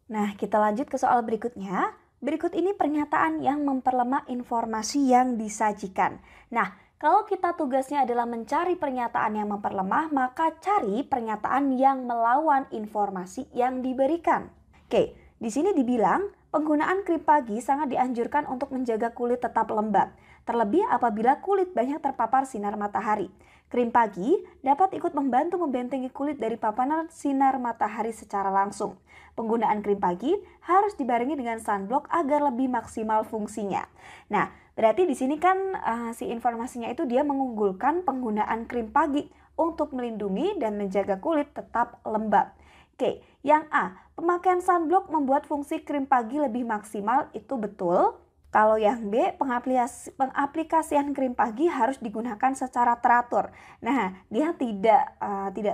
Nah, kita lanjut ke soal berikutnya. Berikut ini pernyataan yang memperlemah informasi yang disajikan. Nah, kalau kita tugasnya adalah mencari pernyataan yang memperlemah, maka cari pernyataan yang melawan informasi yang diberikan. Oke, di sini dibilang penggunaan krim pagi sangat dianjurkan untuk menjaga kulit tetap lembab, terlebih apabila kulit banyak terpapar sinar matahari. Krim pagi dapat ikut membantu membentengi kulit dari paparan sinar matahari secara langsung. Penggunaan krim pagi harus dibarengi dengan sunblock agar lebih maksimal fungsinya. Nah, berarti di sini kan si informasinya itu dia mengunggulkan penggunaan krim pagi untuk melindungi dan menjaga kulit tetap lembab. Oke, yang A, pemakaian sunblock membuat fungsi krim pagi lebih maksimal, itu betul. Kalau yang B, pengaplikasian krim pagi harus digunakan secara teratur. Nah, dia tidak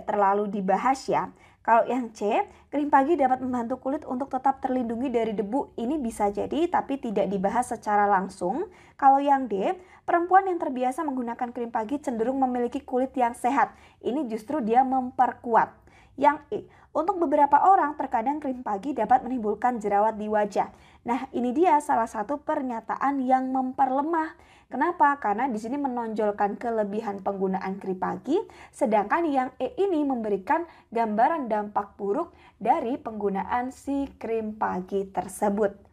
terlalu dibahas ya. Kalau yang C, krim pagi dapat membantu kulit untuk tetap terlindungi dari debu. Ini bisa jadi tapi tidak dibahas secara langsung. Kalau yang D, perempuan yang terbiasa menggunakan krim pagi cenderung memiliki kulit yang sehat. Ini justru dia memperkuat. Yang E, untuk beberapa orang terkadang krim pagi dapat menimbulkan jerawat di wajah. Nah, ini dia salah satu pernyataan yang memperlemah. Kenapa? Karena di sini menonjolkan kelebihan penggunaan krim pagi, sedangkan yang E ini memberikan gambaran dampak buruk dari penggunaan si krim pagi tersebut.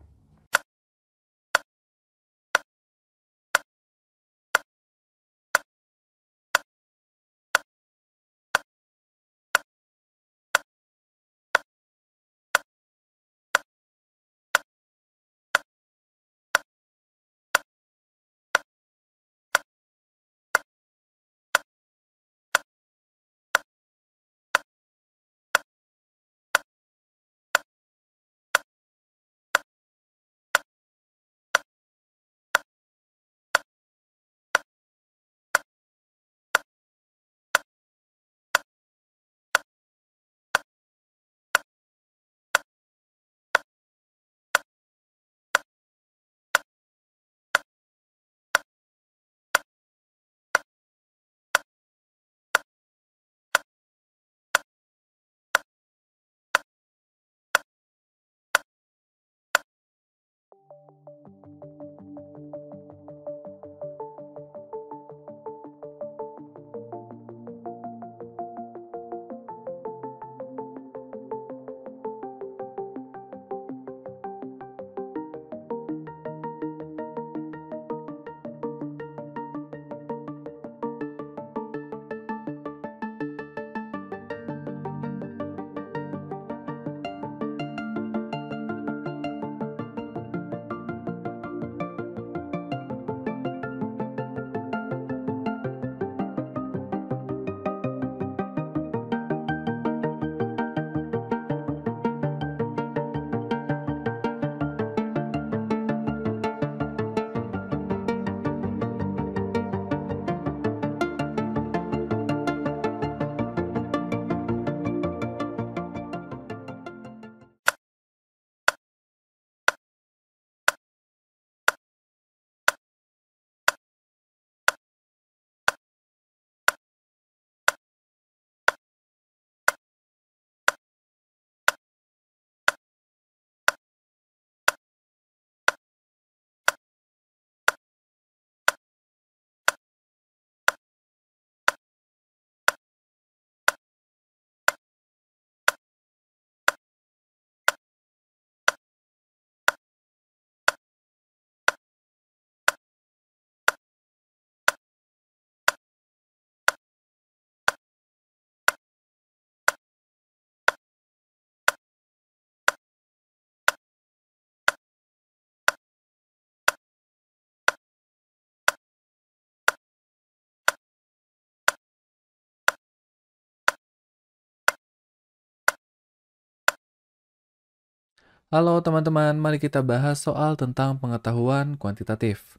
Halo teman-teman, mari kita bahas soal tentang pengetahuan kuantitatif.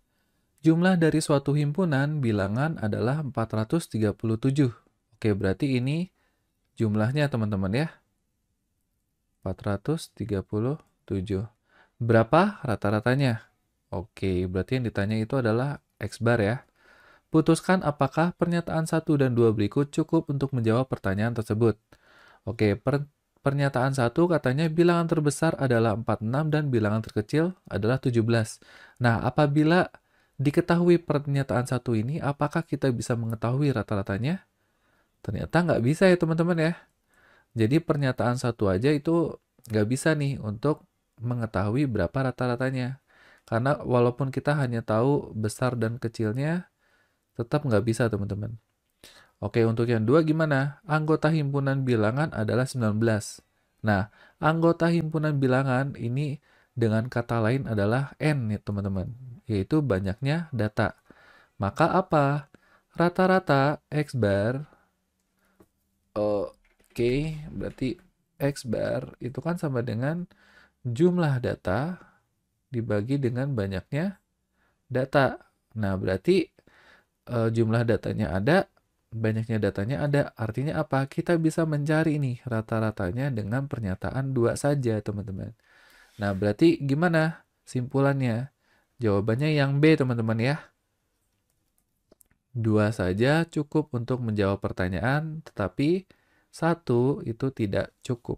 Jumlah dari suatu himpunan bilangan adalah 437. Oke, berarti ini jumlahnya teman-teman ya. 437. Berapa rata-ratanya? Oke, berarti yang ditanya itu adalah X bar ya. Putuskan apakah pernyataan 1 dan 2 berikut cukup untuk menjawab pertanyaan tersebut. Oke, Pernyataan 1 katanya bilangan terbesar adalah 46 dan bilangan terkecil adalah 17. Nah, apabila diketahui pernyataan 1 ini, apakah kita bisa mengetahui rata-ratanya? Ternyata nggak bisa ya teman-teman ya. Jadi pernyataan 1 aja itu nggak bisa nih untuk mengetahui berapa rata-ratanya. Karena walaupun kita hanya tahu besar dan kecilnya, tetap nggak bisa teman-teman. Oke, untuk yang 2 gimana? Anggota himpunan bilangan adalah 19. Nah, anggota himpunan bilangan ini dengan kata lain adalah N ya teman-teman, yaitu banyaknya data. Maka apa? Rata-rata X bar, oke, berarti X bar itu kan sama dengan jumlah data dibagi dengan banyaknya data. Nah, berarti jumlah datanya ada, banyaknya datanya ada. Artinya apa? Kita bisa mencari nih rata-ratanya dengan pernyataan 2 saja, teman-teman. Nah, berarti gimana simpulannya? Jawabannya yang B, teman-teman ya. 2 saja cukup untuk menjawab pertanyaan, tetapi 1 itu tidak cukup.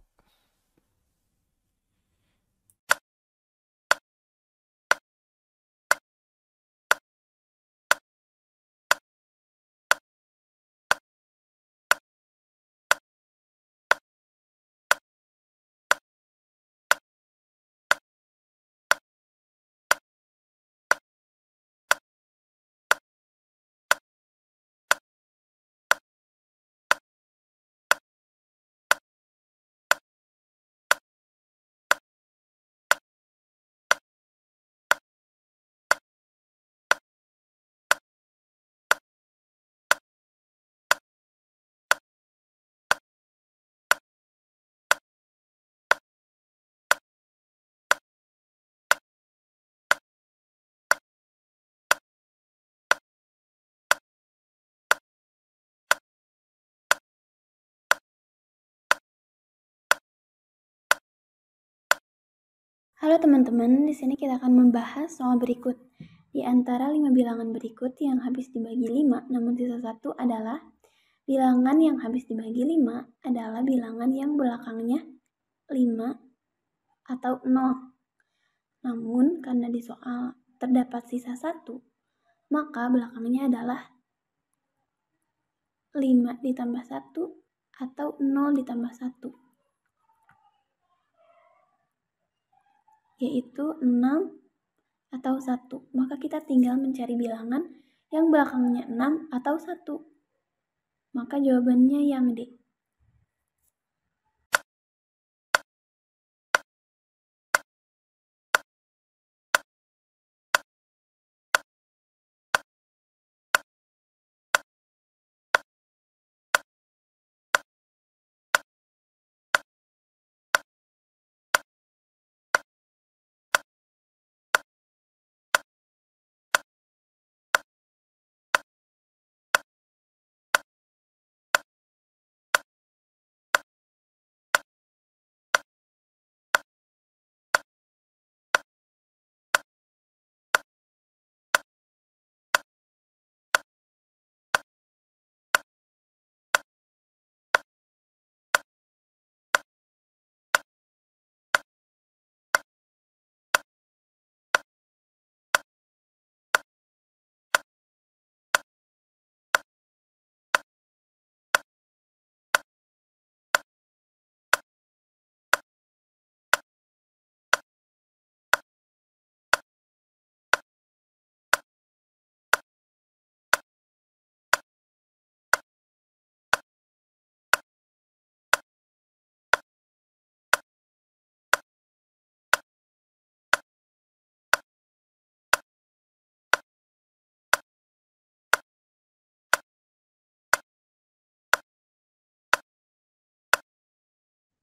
Halo teman-teman, di sini kita akan membahas soal berikut. Di antara 5 bilangan berikut yang habis dibagi 5, namun sisa 1 adalah bilangan yang habis dibagi 5 adalah bilangan yang belakangnya 5 atau 0. Namun karena di soal terdapat sisa 1, maka belakangnya adalah 5 ditambah 1 atau 0 ditambah 1. Yaitu 6 atau 1. Maka kita tinggal mencari bilangan yang belakangnya 6 atau 1. Maka jawabannya yang D.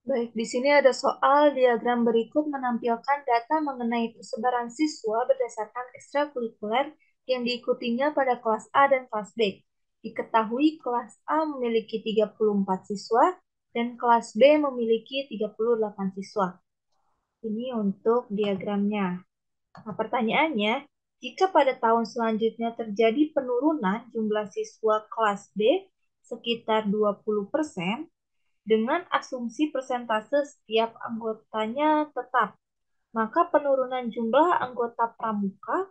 Baik, di sini ada soal diagram berikut menampilkan data mengenai persebaran siswa berdasarkan ekstrakurikuler yang diikutinya pada kelas A dan kelas B. Diketahui kelas A memiliki 34 siswa dan kelas B memiliki 38 siswa. Ini untuk diagramnya. Nah, pertanyaannya, jika pada tahun selanjutnya terjadi penurunan jumlah siswa kelas B sekitar 20%, dengan asumsi persentase setiap anggotanya tetap. Maka penurunan jumlah anggota pramuka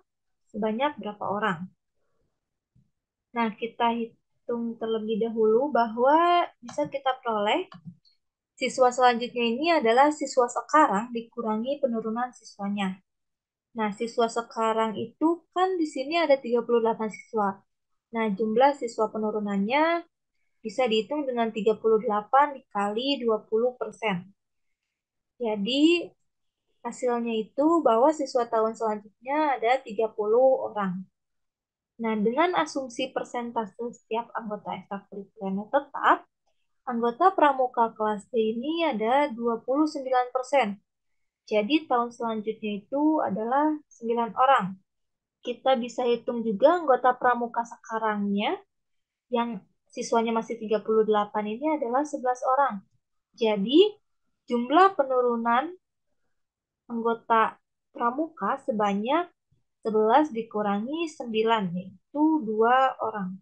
sebanyak berapa orang? Nah, kita hitung terlebih dahulu bahwa bisa kita peroleh siswa selanjutnya ini adalah siswa sekarang dikurangi penurunan siswanya. Nah, siswa sekarang itu kan di sini ada 38 siswa. Nah, jumlah siswa penurunannya bisa dihitung dengan 38 dikali 20%. Jadi, hasilnya itu bahwa siswa tahun selanjutnya ada 30 orang. Nah, dengan asumsi persentase setiap anggota ekstrakurikulernya tetap, anggota pramuka kelas D ini ada 29%. Jadi, tahun selanjutnya itu adalah 9 orang. Kita bisa hitung juga anggota pramuka sekarangnya yang siswanya masih 38 ini adalah 11 orang. Jadi, jumlah penurunan anggota pramuka sebanyak 11 dikurangi 9, yaitu 2 orang.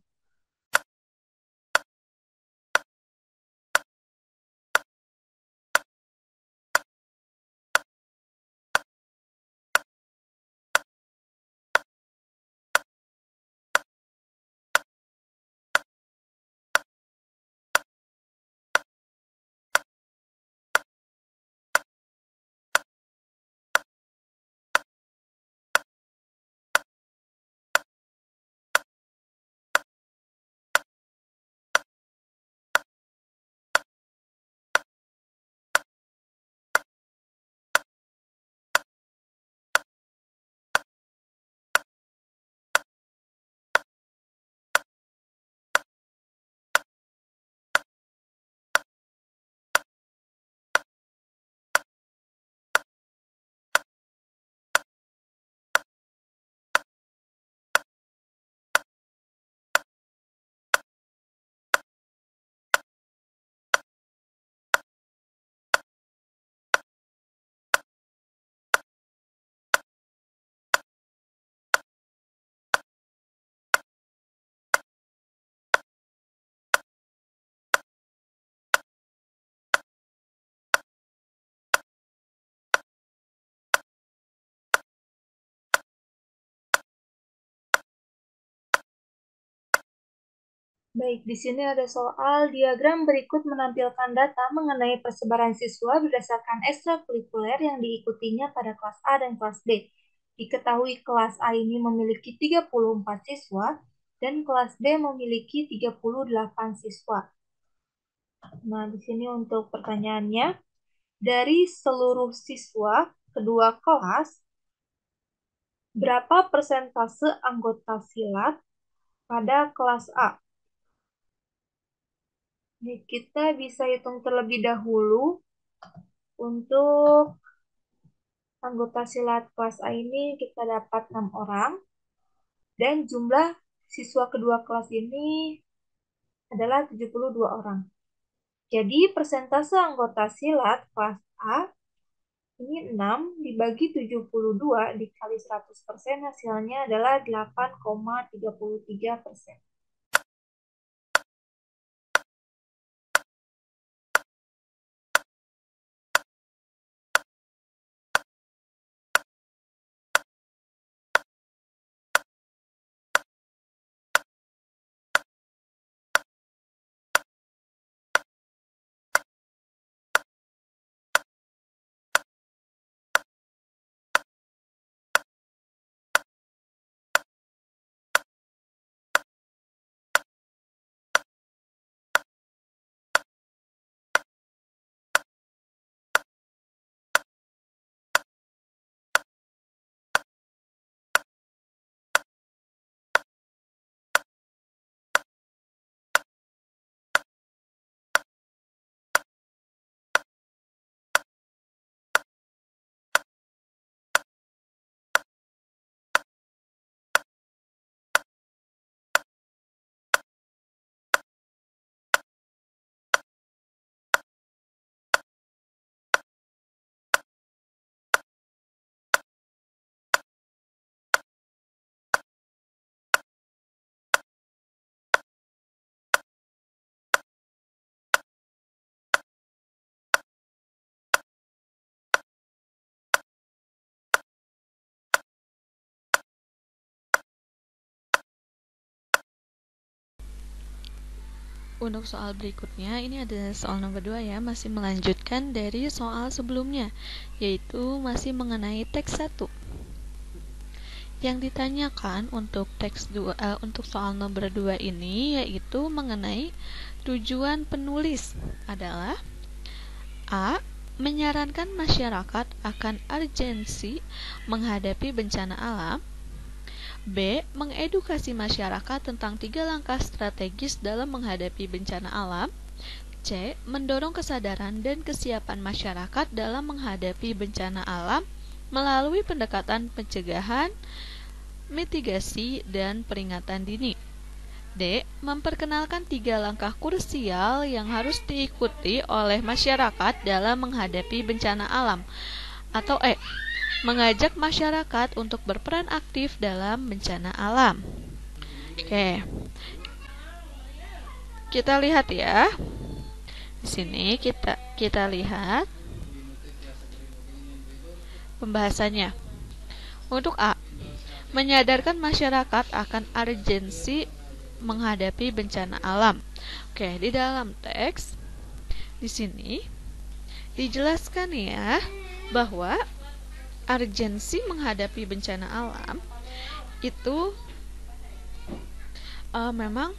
Baik, di sini ada soal diagram berikut menampilkan data mengenai persebaran siswa berdasarkan ekstrakurikuler yang diikutinya pada kelas A dan kelas B. Diketahui kelas A ini memiliki 34 siswa dan kelas B memiliki 38 siswa. Nah, di sini untuk pertanyaannya, dari seluruh siswa kedua kelas, berapa persentase anggota silat pada kelas A? Nih, kita bisa hitung terlebih dahulu untuk anggota silat kelas A ini kita dapat 6 orang dan jumlah siswa kedua kelas ini adalah 72 orang. Jadi persentase anggota silat kelas A ini 6 dibagi 72 dikali 100% hasilnya adalah 8,33%. Untuk soal berikutnya, ini ada soal nomor 2 ya, masih melanjutkan dari soal sebelumnya, yaitu masih mengenai teks 1. Yang ditanyakan untuk untuk soal nomor 2 ini yaitu mengenai tujuan penulis adalah A. Menyarankan masyarakat akan urgensi menghadapi bencana alam. B. Mengedukasi masyarakat tentang 3 langkah strategis dalam menghadapi bencana alam. C. Mendorong kesadaran dan kesiapan masyarakat dalam menghadapi bencana alam melalui pendekatan pencegahan, mitigasi, dan peringatan dini. D. Memperkenalkan 3 langkah krusial yang harus diikuti oleh masyarakat dalam menghadapi bencana alam. Atau E. Mengajak masyarakat untuk berperan aktif dalam bencana alam. Oke. Kita lihat ya. Di sini kita lihat pembahasannya. Untuk A, menyadarkan masyarakat akan urgensi menghadapi bencana alam. Oke, di dalam teks di sini dijelaskan ya bahwa urgensi menghadapi bencana alam itu memang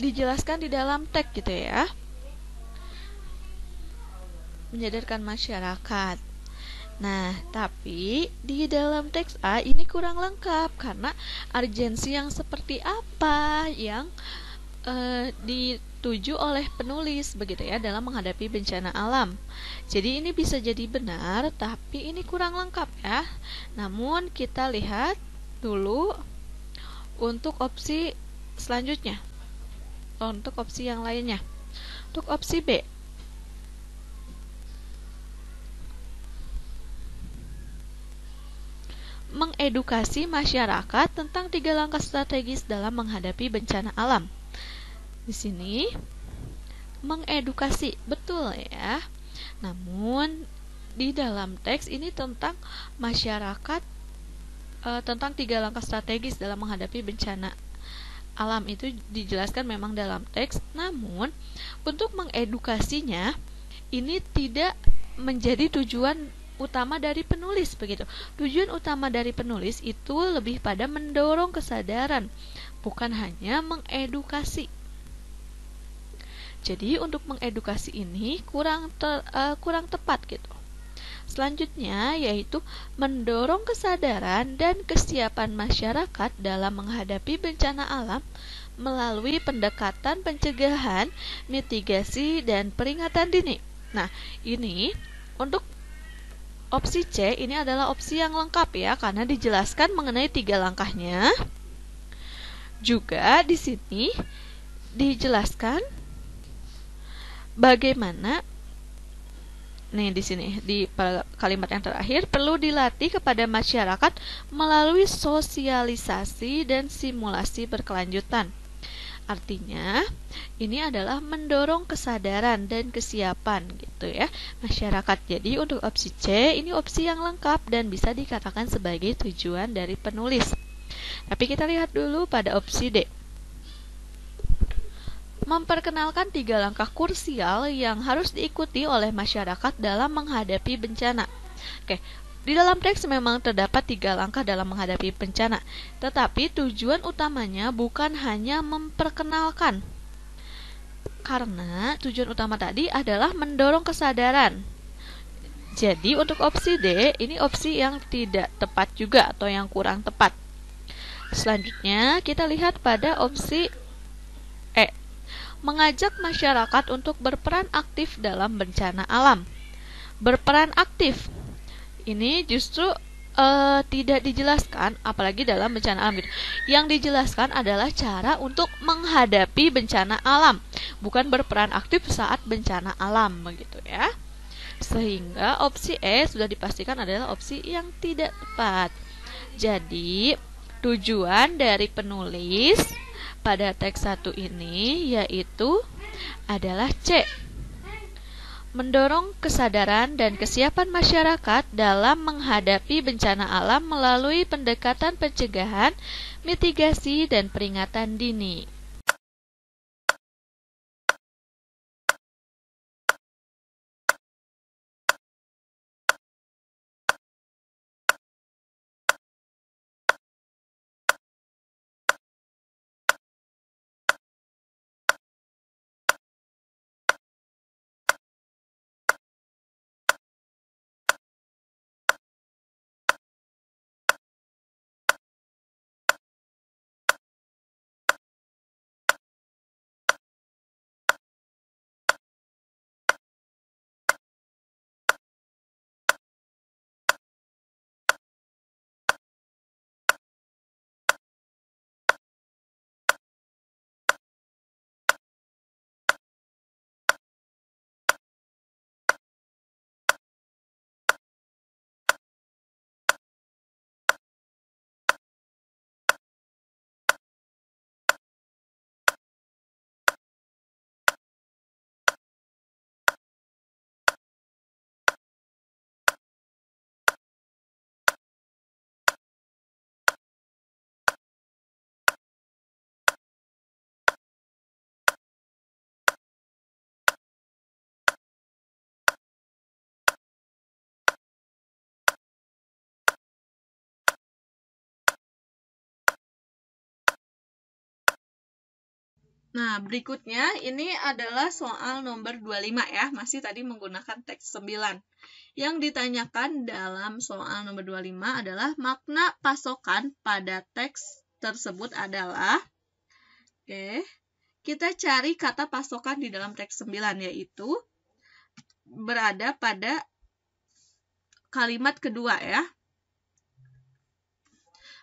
dijelaskan di dalam teks gitu ya. Menyadarkan masyarakat. Nah, tapi di dalam teks A ini kurang lengkap karena urgensi yang seperti apa yang dituju oleh penulis begitu ya dalam menghadapi bencana alam. Jadi ini bisa jadi benar, tapi ini kurang lengkap ya. Namun kita lihat dulu untuk opsi selanjutnya. Untuk opsi yang lainnya. Untuk opsi B, mengedukasi masyarakat tentang 3 langkah strategis dalam menghadapi bencana alam. Di sini mengedukasi, betul ya. Namun di dalam teks ini tentang masyarakat, tentang 3 langkah strategis dalam menghadapi bencana alam itu dijelaskan memang dalam teks. Namun untuk mengedukasinya ini tidak menjadi tujuan utama dari penulis begitu. Tujuan utama dari penulis itu lebih pada mendorong kesadaran, bukan hanya mengedukasi. Jadi untuk mengedukasi ini kurang tepat gitu. Selanjutnya yaitu mendorong kesadaran dan kesiapan masyarakat dalam menghadapi bencana alam melalui pendekatan pencegahan, mitigasi, dan peringatan dini. Nah, ini untuk opsi C ini adalah opsi yang lengkap ya karena dijelaskan mengenai 3 langkahnya. Juga di sini dijelaskan bagaimana di sini di kalimat yang terakhir perlu dilatih kepada masyarakat melalui sosialisasi dan simulasi berkelanjutan. Artinya, ini adalah mendorong kesadaran dan kesiapan gitu ya masyarakat. Jadi untuk opsi C ini opsi yang lengkap dan bisa dikatakan sebagai tujuan dari penulis. Tapi kita lihat dulu pada opsi D. Memperkenalkan 3 langkah krusial yang harus diikuti oleh masyarakat dalam menghadapi bencana. Oke, di dalam teks memang terdapat 3 langkah dalam menghadapi bencana, tetapi tujuan utamanya bukan hanya memperkenalkan. Karena tujuan utama tadi adalah mendorong kesadaran. Jadi untuk opsi D, ini opsi yang tidak tepat juga atau yang kurang tepat. Selanjutnya kita lihat pada opsi E. Mengajak masyarakat untuk berperan aktif dalam bencana alam. Berperan aktif ini justru tidak dijelaskan, apalagi dalam bencana alam gitu. Yang dijelaskan adalah cara untuk menghadapi bencana alam, bukan berperan aktif saat bencana alam begitu ya. Sehingga opsi E sudah dipastikan adalah opsi yang tidak tepat. Jadi tujuan dari penulis pada teks 1 ini yaitu adalah C. Mendorong kesadaran dan kesiapan masyarakat dalam menghadapi bencana alam melalui pendekatan pencegahan, mitigasi, dan peringatan dini. Nah, berikutnya ini adalah soal nomor 25 ya, masih tadi menggunakan teks 9. Yang ditanyakan dalam soal nomor 25 adalah makna pasokan pada teks tersebut adalah, oke, kita cari kata pasokan di dalam teks 9, yaitu berada pada kalimat kedua ya.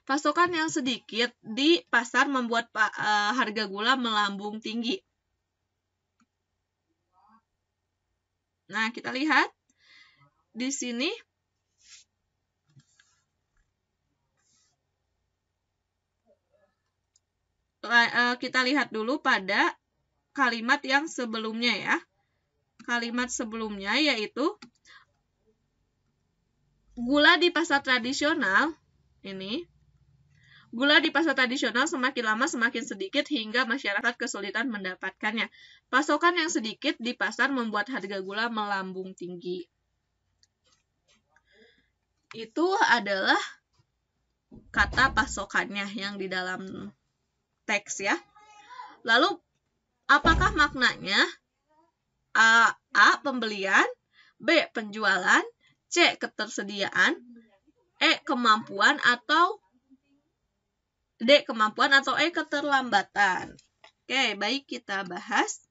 Pasokan yang sedikit di pasar membuat harga gula melambung tinggi. Nah, kita lihat di sini kita lihat dulu pada kalimat yang sebelumnya ya. Kalimat sebelumnya yaitu gula di pasar tradisional ini. Gula di pasar tradisional semakin lama semakin sedikit hingga masyarakat kesulitan mendapatkannya. Pasokan yang sedikit di pasar membuat harga gula melambung tinggi. Itu adalah kata pasokannya yang di dalam teks ya. Lalu apakah maknanya? A. Pembelian, B. Penjualan, C. Ketersediaan, E. Kemampuan, atau D. Kemampuan, atau E. Keterlambatan. Oke, baik kita bahas.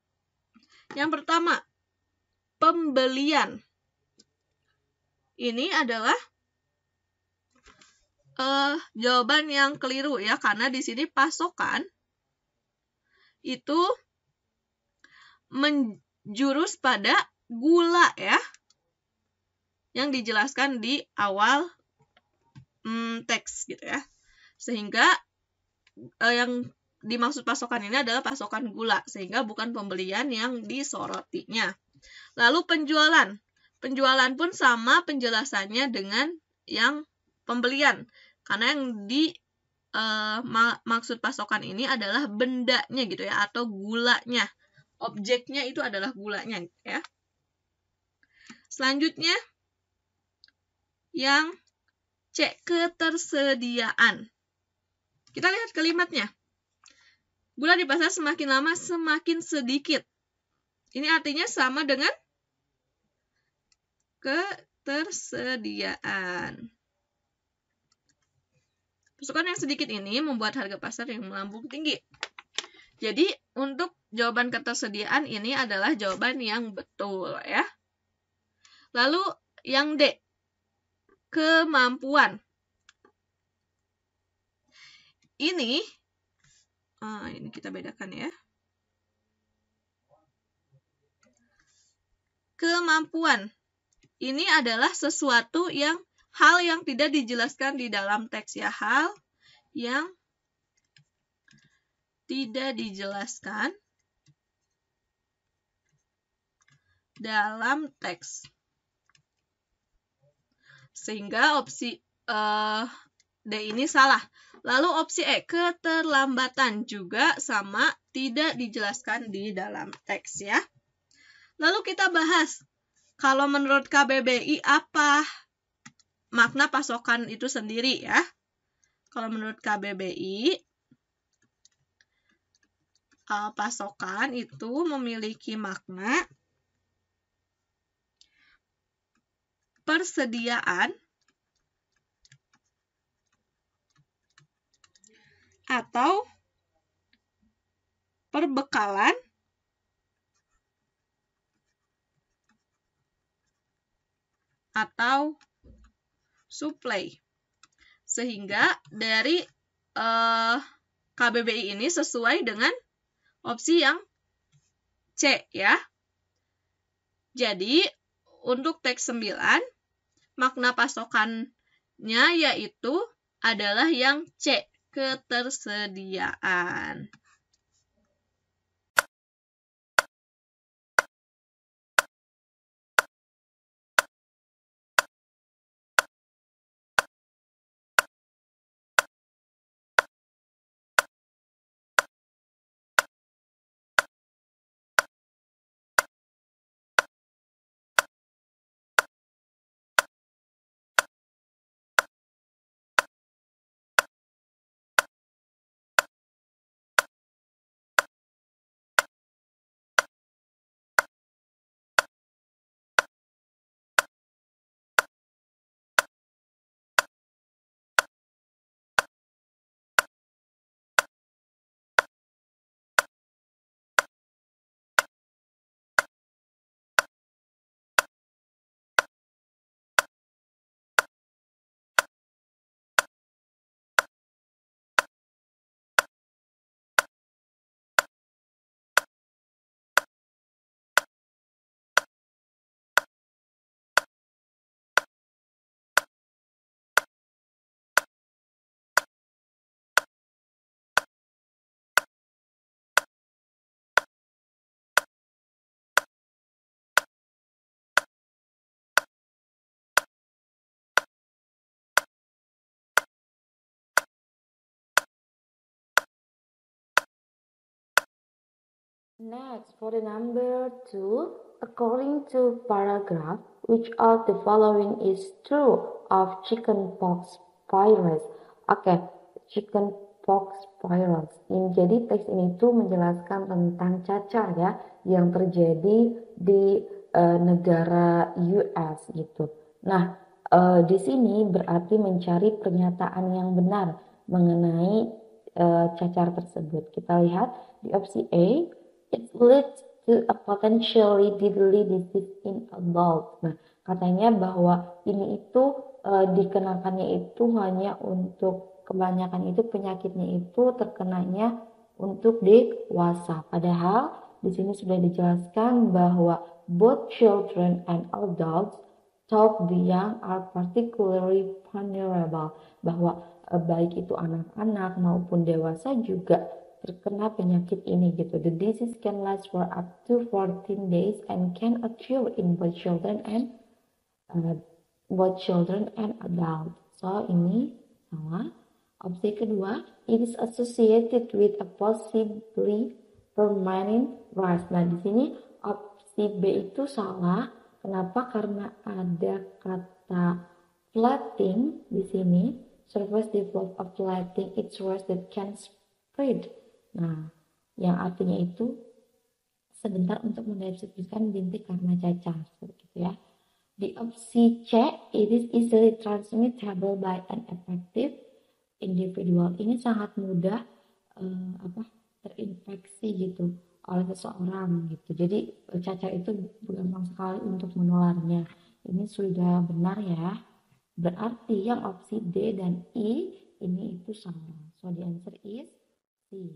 Yang pertama, pembelian. Ini adalah jawaban yang keliru ya, karena di sini pasokan itu menjurus pada gula ya, yang dijelaskan di awal teks gitu ya. Sehingga yang dimaksud pasokan ini adalah pasokan gula, sehingga bukan pembelian yang disorotinya. Lalu penjualan. Penjualan pun sama penjelasannya dengan yang pembelian, karena yang maksud pasokan ini adalah bendanya gitu ya, atau gulanya. Objeknya itu adalah gulanya ya. Selanjutnya yang C, ketersediaan. Kita lihat kalimatnya. Gula di pasar semakin lama semakin sedikit. Ini artinya sama dengan ketersediaan. Pasokan yang sedikit ini membuat harga pasar yang melambung tinggi. Jadi, untuk jawaban ketersediaan ini adalah jawaban yang betul ya. Lalu yang D, kemampuan. Ini kita bedakan ya. Kemampuan. Ini adalah sesuatu hal yang tidak dijelaskan di dalam teks ya. Hal yang tidak dijelaskan dalam teks. Sehingga opsi D ini salah. Lalu opsi E, keterlambatan, juga sama, tidak dijelaskan di dalam teks ya. Lalu kita bahas, kalau menurut KBBI apa makna pasokan itu sendiri ya. Kalau menurut KBBI, pasokan itu memiliki makna persediaan atau perbekalan atau supply. Sehingga dari KBBI ini sesuai dengan opsi yang C ya. Jadi untuk teks 9 makna pasokannya yaitu adalah yang C, ketersediaan. Next, for the number 2, according to paragraph, which of the following is true of chickenpox virus? Oke, chickenpox virus. Jadi teks ini tuh menjelaskan tentang cacar ya yang terjadi di negara US gitu. Nah, di sini berarti mencari pernyataan yang benar mengenai cacar tersebut. Kita lihat di opsi A, it leads to a potentially deadly disease in adults. Nah, katanya bahwa ini itu dikenakannya itu hanya untuk kebanyakan itu penyakitnya itu terkenanya untuk dewasa. Padahal di sini sudah dijelaskan bahwa both children and adults, top the young, are particularly vulnerable. Bahwa baik itu anak-anak maupun dewasa juga terkena penyakit ini gitu. The disease can last for up to 14 days and can occur in both children and adults. So ini salah. Opsi kedua, it is associated with a possibly permanent rise. Nah di sini opsi B itu salah. Kenapa? Karena ada kata flattening di sini. Surface develop a flattening its worse that can spread. Nah, yang artinya itu sebentar untuk mendeskripsikan bintik karena cacar, seperti itu ya. Di opsi C, it is easily transmittable by an affected individual. Ini sangat mudah terinfeksi gitu oleh seseorang gitu. Jadi cacar itu gampang sekali untuk menularnya. Ini sudah benar ya. Berarti yang opsi D dan E ini itu salah. So the answer is C.